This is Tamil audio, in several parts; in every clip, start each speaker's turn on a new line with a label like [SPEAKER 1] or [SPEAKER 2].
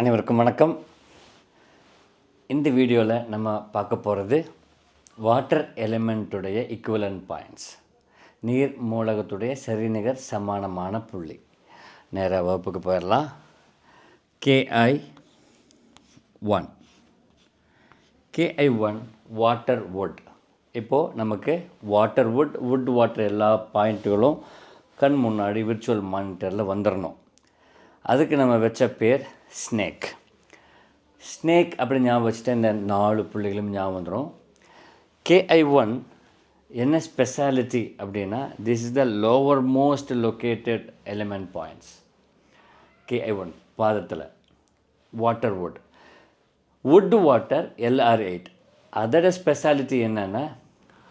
[SPEAKER 1] அனைவருக்கும் வணக்கம். இந்த வீடியோவில் நம்ம பார்க்க போகிறது வாட்டர் எலிமெண்ட்டுடைய ஈக்குவலன்ட் பாயிண்ட்ஸ், நீர் மூலகத்துடைய சரிநிகர் சமானமான புள்ளி. நேராக வகுப்புக்கு போயிடலாம். KI1 water would. இப்போது நமக்கு வாட்டர் வுட் வாட்டர் எல்லா பாயிண்ட்டுகளும் கண் முன்னாடி விர்ச்சுவல் மானிட்டரில் வந்துடணும். அதுக்கு நம்ம வச்ச பேர் ஸ்னேக் அப்படி ஞாபகம் வச்சுட்டு இந்த 4 புள்ளிகளும் ஞாபகம் வந்துடும். KI1 என்ன ஸ்பெஷாலிட்டி அப்படின்னா, this is the lower most located element points. KI1 பாதத்தில் வாட்டர் வுட் வாட்டர் LR8. அதோட ஸ்பெஷாலிட்டி என்னென்னா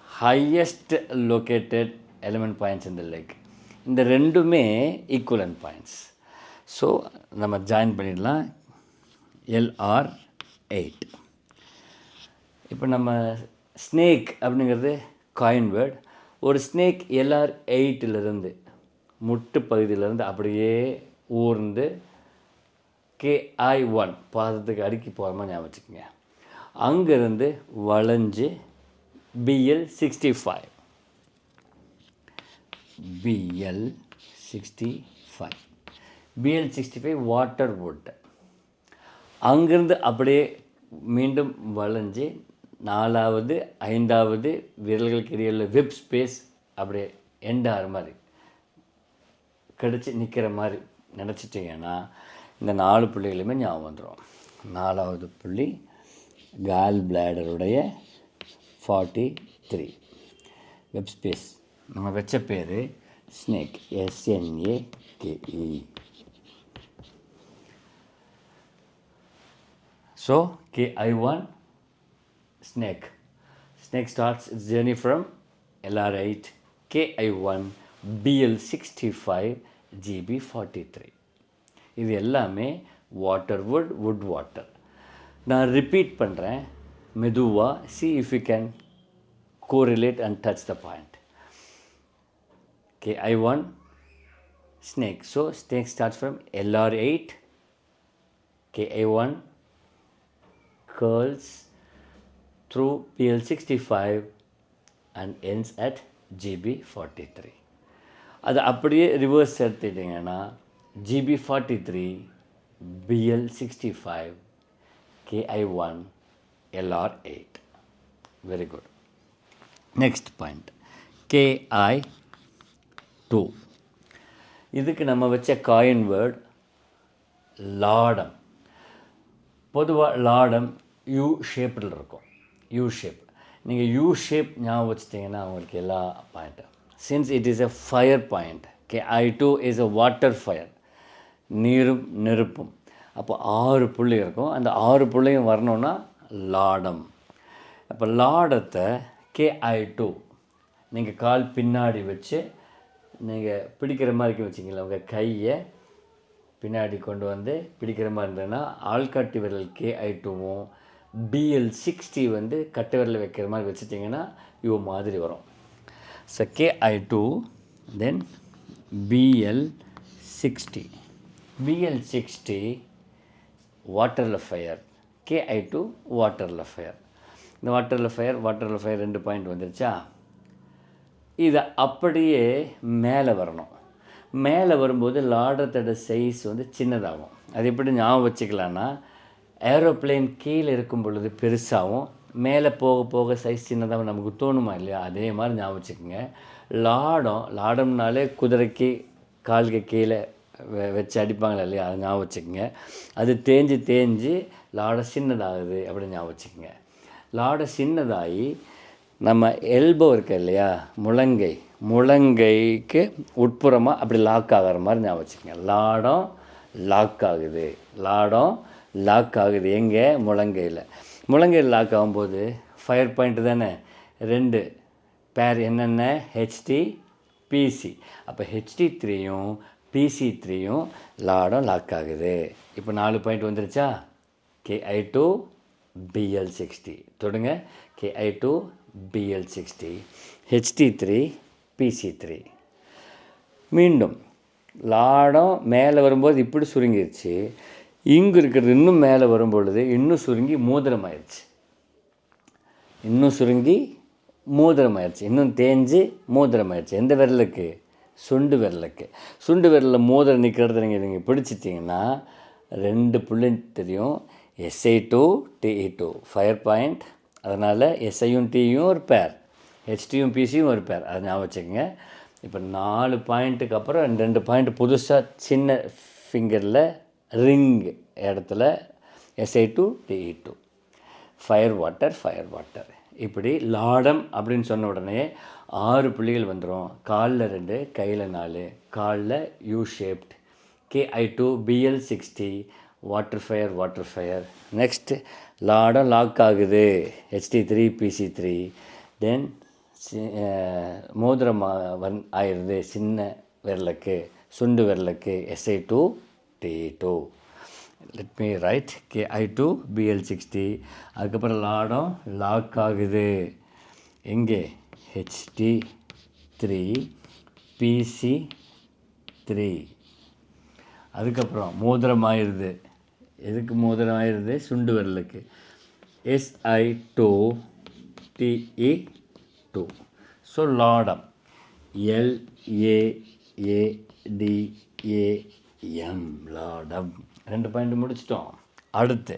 [SPEAKER 1] ஹையஸ்ட் லொக்கேட்டட் எலிமெண்ட் பாயிண்ட்ஸ் இந்த லேக். இந்த ரெண்டுமே ஈக்குவலன்ட் பாயிண்ட்ஸ். ஸோ நம்ம ஜாயின் பண்ணிடலாம். LR8. இப்போ நம்ம ஸ்னேக் அப்படிங்கிறது காயின் வேர்ட். ஒரு ஸ்னேக் LR8 முட்டு பகுதியிலேருந்து அப்படியே ஊர்ந்து KI1 பாதத்துக்கு அடுக்கி போகிற மாதிரி ஞாபகம் வச்சுக்கோங்க. அங்கேருந்து வளைஞ்சு BL65 வாட்டர் வுட். அங்கேருந்து அப்படியே மீண்டும் வளைஞ்சு 4வது 5வது விரல்களுக்கு இடையில் வெப் ஸ்பேஸ் அப்படியே எண்ட் ஆகிற மாதிரி கடிச்சு நிற்கிற மாதிரி நினச்சிட்டிங்கன்னா இந்த 4 புள்ளிகளுமே ஞாபகம் வந்துடும். 4வது புள்ளி கால் பிளாடருடைய 43 வெப் ஸ்பேஸ். நம்ம வச்ச பேர் snake, SNAKE. So KI1 snake starts its journey from LR8 KI1 BL65 GB43. இது எல்லாமே வாட்டர் வுட் வாட்டர். நான் ரிப்பீட் பண்ணுறேன் மெதுவாக. see if you can correlate and touch the point. KI1 snake. So snake starts from LR8. KI1 curls through BL65 and ends at GB43. அது அப்படியே ரிவர்ஸ் எடுத்துட்டிங்கன்னா GB43 BL65 KI1 LR8. Very good. Next point KI2. இதுக்கு நம்ம வச்ச காயின் வேர்ட் லாடம். பொதுவாக லாடம் யூ ஷேப்பில் இருக்கும். நீங்கள் யூ ஷேப் ஞாபகம் வச்சிட்டிங்கன்னா அவங்களுக்கு எல்லா பாயிண்ட்டும். Since it is a fire point, KI2 is a water fire, நீரும் நெருப்பும். அப்போ 6 புள்ளி இருக்கும். அந்த 6 புள்ளியும் வரணுன்னா லாடம். அப்போ லாடத்தை KI2 நீங்கள் கால் பின்னாடி வச்சு நீங்கள் பிடிக்கிற மாதிரி வச்சிங்களா, உங்கள் கையை பின்னாடி கொண்டு வந்து பிடிக்கிற மாதிரி இருந்ததுன்னா ஆள்காட்டி விரல் KI2வும் BL60 கட்டை விரல் வைக்கிற மாதிரி வச்சுட்டிங்கன்னா யூ மாதிரி வரும். ஸோ KI2 தென் BL60 வாட்டரில் ஃபயர், KI2 வாட்டரில் ஃபயர். இந்த வாட்டரில் ஃபயர் 2 பாயிண்ட் வந்துருச்சா. இதை அப்படியே மேலே வரணும். மேலே வரும்போது லாடத்தோட சைஸ் சின்னதாகும். அது எப்படி ஞாபகம் வச்சுக்கலான்னா, ஏரோப்ளேன் கீழே இருக்கும் பொழுது பெருசாகவும் மேலே போக போக சைஸ் சின்னதாகவும் நமக்கு தோணுமா இல்லையா, அதே மாதிரி ஞாபகம் வச்சுக்கோங்க. லாடம்னாலே குதிரைக்கு காலுக்கு கீழே வச்சு அடிப்பாங்களா இல்லையா, அதை ஞாபகம் வச்சுக்கோங்க. அது தேஞ்சு லாடம் சின்னதாகுது அப்படின்னு ஞாபகம் வச்சுக்கோங்க. லாடம் சின்னதாகி நம்ம எல்போ இருக்கு இல்லையா, முழங்கைக்கு உட்புறமாக அப்படி லாக் ஆகிற மாதிரி ஞாபகம் வச்சுக்கோங்க. லாடம் லாக் ஆகுது எங்கே, முழங்கையில் லாக் ஆகும்போது ஃபயர் பாயிண்ட் தானே. 2 பேர் என்னென்ன, HT PC. அப்போ HT3யும் PC3யும் லாடம் லாக் ஆகுது. இப்போ 4 பாயிண்ட் வந்துருச்சா. KI2 BL60 தொடுங்க. KI2 BL60 HT3 PC3. மீண்டும் லாடம் மேலே வரும்போது இப்படி சுருங்கிருச்சு. இங்கு இருக்கிறது இன்னும் மேலே வரும்பொழுது இன்னும் சுருங்கி மோதிரம் ஆயிடுச்சு. இன்னும் சுருங்கி மோதிரம் ஆயிடுச்சு. இன்னும் தேஞ்சு மோதிரம் ஆயிடுச்சு. எந்த விரலுக்கு? சுண்டு விரலுக்கு. சுண்டு விரலில் மோதிரம் நிற்கிறது நீங்கள் பிடிச்சிட்டிங்கன்னா 2 புள்ளி தெரியும். SI2 TE2 fire point. அதனால் SIயும் Tயும் ஒரு பேர், HTயும் PCயும் ஒரு பேர். அதை ஞாபகம் வச்சுக்கோங்க. இப்போ 4 பாயிண்ட்டுக்கு அப்புறம் 2 பாயிண்ட் புதுசாக சின்ன ஃபிங்கரில் ரிங் இடத்துல SI2 TE2 ஃபயர் வாட்டர். இப்படி லாடம் அப்படின்னு சொன்ன உடனே 6 புள்ளிகள் வந்துடும். காலில் 2, கையில் 4. காலில் U shaped. KI2 BL60 water fire. Next லாடம் லாக் ஆகுது. HT3 PC3. தென் மோதிரம் ஆயிடுது சின்ன விரலுக்கு, சுண்டு விரலுக்கு SI2 TE2. Let me right. KI2 BL60. அதுக்கப்புறம் லாடம் லாக் ஆகுது. எங்கே? HT3 PC3. அதுக்கப்புறம் மோதிரம் ஆயிடுது. எதுக்கு மோதிரம் ஆயிடுது? சுண்டு விரலுக்கு. SI2 TE2. ஸோ லாடம் LAADAM லாடம். 2 பாயிண்ட் முடிச்சிட்டோம். அடுத்து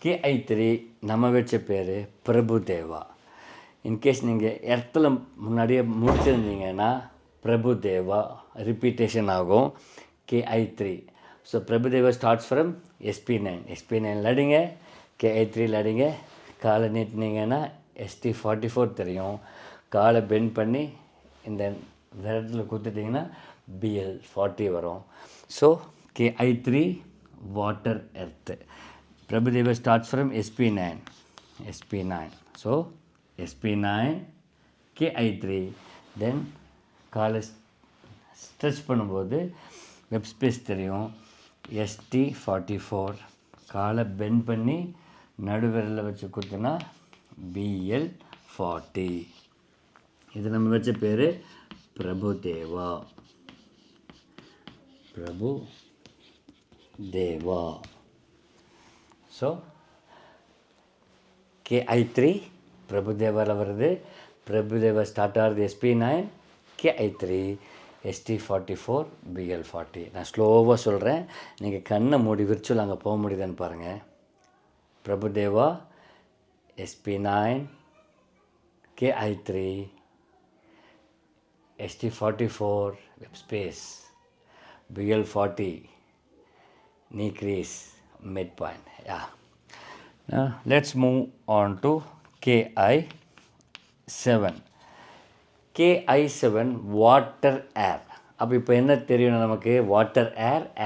[SPEAKER 1] KI3 நம்ம வச்ச பேர் பிரபுதேவா. இன்கேஸ் நீங்கள் இடத்துல முன்னாடியே முடிச்சிருந்தீங்கன்னா பிரபுதேவா ரிப்பீட்டேஷன் ஆகும். KI3. So Prabhudeva starts from SP9 அடிங்க, KI3 அடிங்க. காலை நீட்டினீங்கன்னா ST44 தெரியும். காலை பெண்ட் பண்ணி இந்த விரட்டில் குத்துட்டிங்கன்னா BL40 வரும். So KI3 water earth. Prabhudeva starts from SP9. So SP9 KI3. தென் காலை ஸ்ட்ரெச் பண்ணும்போது வெப் ஸ்பேஸ் தெரியும். ST44. காலை பெண்ட் பண்ணி நடுவிரலில் வச்சு குத்துனா BL40. இது நம்ம வச்ச பேர் பிரபுதேவா. ஸோ KI3 பிரபுதேவாவில் வருது. பிரபுதேவா ஸ்டார்ட் ஆகுது SP9, KI3 ST44 BL40. நான் ஸ்லோவாக சொல்கிறேன், நீங்கள் கண்ணை மூடி விர்ச்சுவல் அங்கே போக முடியுதுன்னு பாருங்கள். Prabhudeva SP9 KI3 ST44 web space BL40 knee crease midpoint. Yeah. Now let's move on to KI7. KI7 water air. அப்போ இப்போ என்ன தெரியணும் நமக்கு? வாட்டர்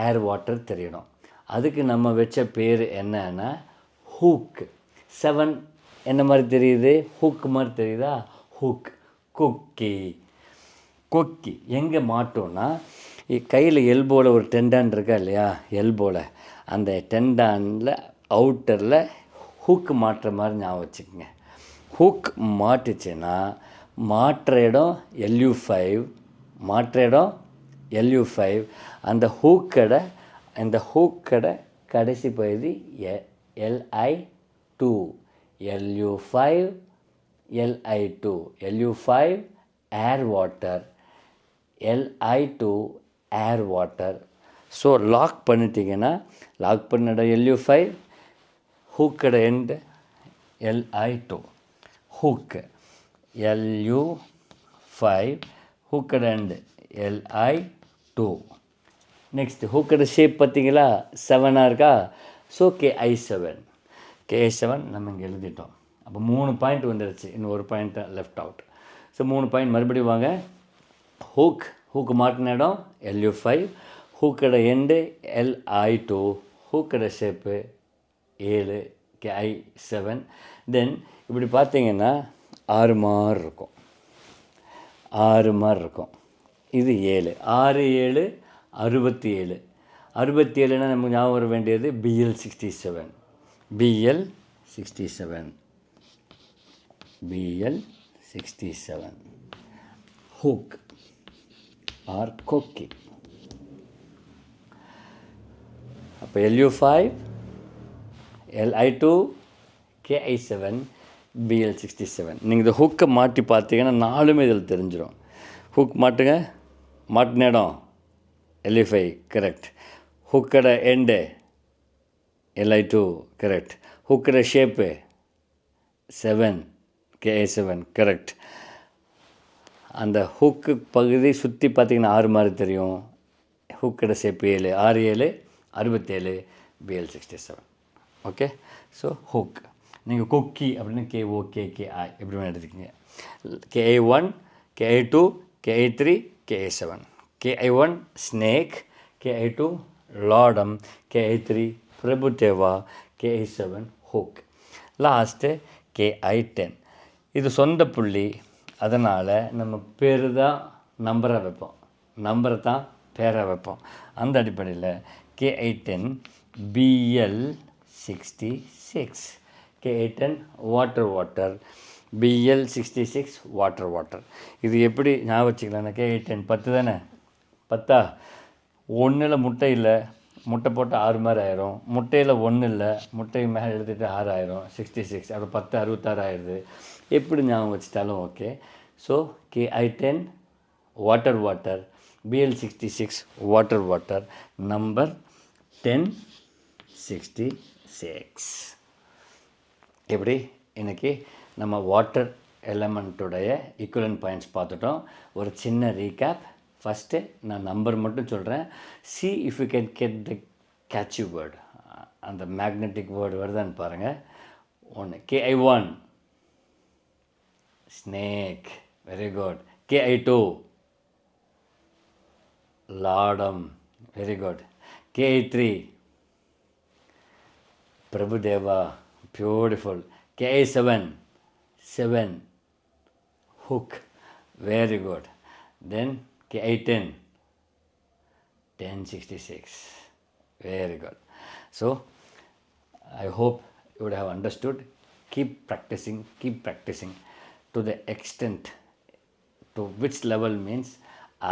[SPEAKER 1] ஏர் வாட்டர் தெரியணும். அதுக்கு நம்ம வச்ச பேர் என்னன்னா ஹூக். 7 என்ன மாதிரி தெரியுது? ஹூக் மாதிரி தெரியுதா? ஹூக். கொக்கி எங்கே மாட்டோம்னா கையில் எல்போவில் ஒரு டெண்டான் இருக்கா இல்லையா? எல்போவில் அந்த டெண்டானில் அவுட்டரில் ஹூக் மாட்டுற மாதிரி ஞாபகம் வச்சுக்கோங்க. ஹூக் மாட்டுச்சுன்னா மாட்டுற இடம் LU5. அந்த ஹூக்கடை கடைசி பகுதி LI2. LU5 air water, LI2 air water. So lock பண்ணிட்டீங்கன்னா லாக் பண்ணிட LU5, ஹூக்கடை எண்டு LI2. ஹூக்கு LU5, ஹூக்கடை எண்டு LI2. நெக்ஸ்ட் ஹூக்கடை ஷேப் பார்த்தீங்களா? 7 இருக்கா? ஸோ KI7 நம்ம இங்கே எழுதிட்டோம். அப்போ 3 பாயிண்ட் வந்துடுச்சு. இன்னும் ஒரு point left out. So 3 point மறுபடியும் வாங்க. ஹூக்கு மாட்டின இடம் LU5, ஹூக்கடை எண்டு LI2, ஹூக்கடை ஷேப்பு 7 KI7. தென் இப்படி பார்த்தீங்கன்னா 6 மாதிரி இருக்கும். இது 7. 6 7 67. 67னா நமக்கு ஞாபகம் வர வேண்டியது BL67. BL67 ஹூக் ஆர் கொக்கி. அப்போ LU5, LI2, KI7, BL67. நீங்கள் இந்த ஹுக்கை மாட்டி பார்த்தீங்கன்னா 4மே இதில் தெரிஞ்சிடும். ஹுக் மாட்டுங்க, மாட்டின இடம் LU5 கரெக்ட், ஹுக்கோட எண்டு LI2 கரெக்ட், ஹுக்கோட ஷேப்பு 7, KI7 கரெக்ட். அந்த ஹுக்கு பகுதி சுற்றி பார்த்தீங்கன்னா 6 மாதிரி தெரியும். ஹுக்கோட shape 7, 6 7 67, BL67. Okay, so hook. நீங்கள் கொக்கி அப்படின்னு KOKKI எப்படி வேணும் எடுத்துக்கிங்க. KI1, KI2, KI3, KI7. KI1 snake, KI2 லாடம், KI3 Prabhu Deva, KI7 hook. Last KI10. இது சொந்த புள்ளி, அதனால் நம்ம பேர் தான் நம்பரை வைப்போம், நம்பரை தான் பேரை வைப்போம். அந்த அடிப்படையில் KI10 BL66, KI10 water, BL66 water. இது எப்படி ஞாபகம் வச்சுக்கலாம்னா, KI10 10 தானே, 10 1ல் முட்டை இல்லை, முட்டை போட்டு 6 மாதிரி ஆயிரும், முட்டையில் 1 இல்லை, முட்டை மேலே எடுத்துகிட்டு 6 ஆயிரும், 66, அப்புறம் 10 66 ஆயிடுது. எப்படி ஞாபகம் வச்சுட்டாலும் okay. So KI10 water, BL66 water, number 1066. எப்படி இன்றைக்கி நம்ம வாட்டர் எலமெண்ட்டுடைய ஈக்குவலன்ட் பாயிண்ட்ஸ் பார்த்துட்டோம். ஒரு சின்ன ரீகேப். ஃபஸ்ட்டு நான் நம்பர் மட்டும் சொல்கிறேன். see if you can get the catchy word. அந்த மேக்னெட்டிக் வேர்டு வருதான்னு பாருங்கள். 1 KI1 snake, very good. KI2 லாடம், very good. KI3 Prabhu Deva, beautiful. KI7 hook, very good. Then KI10 1066, very good. So I hope you would have understood. Keep practicing to the extent to which level means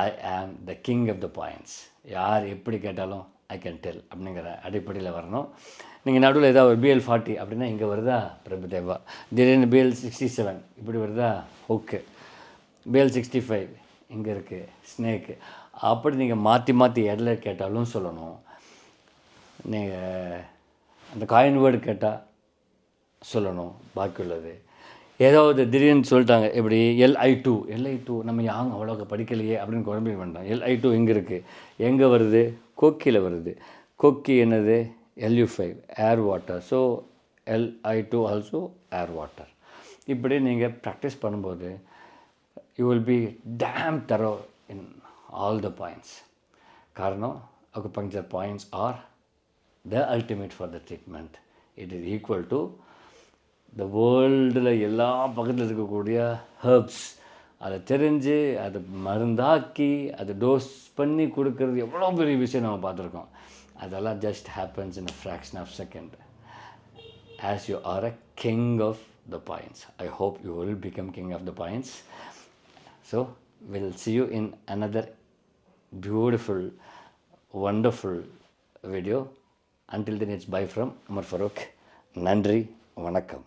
[SPEAKER 1] I am the king of the points. யார் எப்படி கேட்டாலும் I can tell அப்படிங்கிற அடிப்படையில் வரணும். நீங்கள் நடுவில் ஏதாவது ஒரு BL40 அப்படின்னா இங்கே வருதா பிரபுதேவா, திடீர்னு BL67 இப்படி வருதா ஹுக்கு, BL65 இங்கே இருக்குது ஸ்னேக்கு. அப்படி நீங்கள் மாற்றி இடையில கேட்டாலும் சொல்லணும். நீங்கள் அந்த காயின் வேர்டு கேட்டால் சொல்லணும். பாக்கி உள்ளது ஏதாவது திடீர்னு சொல்லிட்டாங்க, எப்படி LI2 நம்ம யாங்க அவ்வளோக்கு படிக்கலையே அப்படின்னு குழம்பிக்க வேண்டாம். LI2 எங்கே இருக்குது, எங்கே வருது, கொக்கியில் வருது. கொக்கி என்னது, LU5 air water. So LI2 also air water. இப்படி நீங்கள் ப்ராக்டிஸ் பண்ணும்போது you will be damn thorough in all the points. காரணம் acupuncture points are the ultimate for the treatment. It is equal to the வேர்ல்டில் எல்லா பக்கத்தில் இருக்கக்கூடிய ஹெர்ப்ஸ். அதை தெரிஞ்சு அதை மருந்தாக்கி அதை டோஸ் பண்ணி கொடுக்கறது எவ்வளோ பெரிய விஷயம் நம்ம பார்த்துருக்கோம். அதெல்லாம் just happens in a fraction of second. As you are a king of the points. I hope you will become king of the points. So will see you in another beautiful, wonderful video. Until then, it's bye from Umar Farooq. நன்றி, வணக்கம்.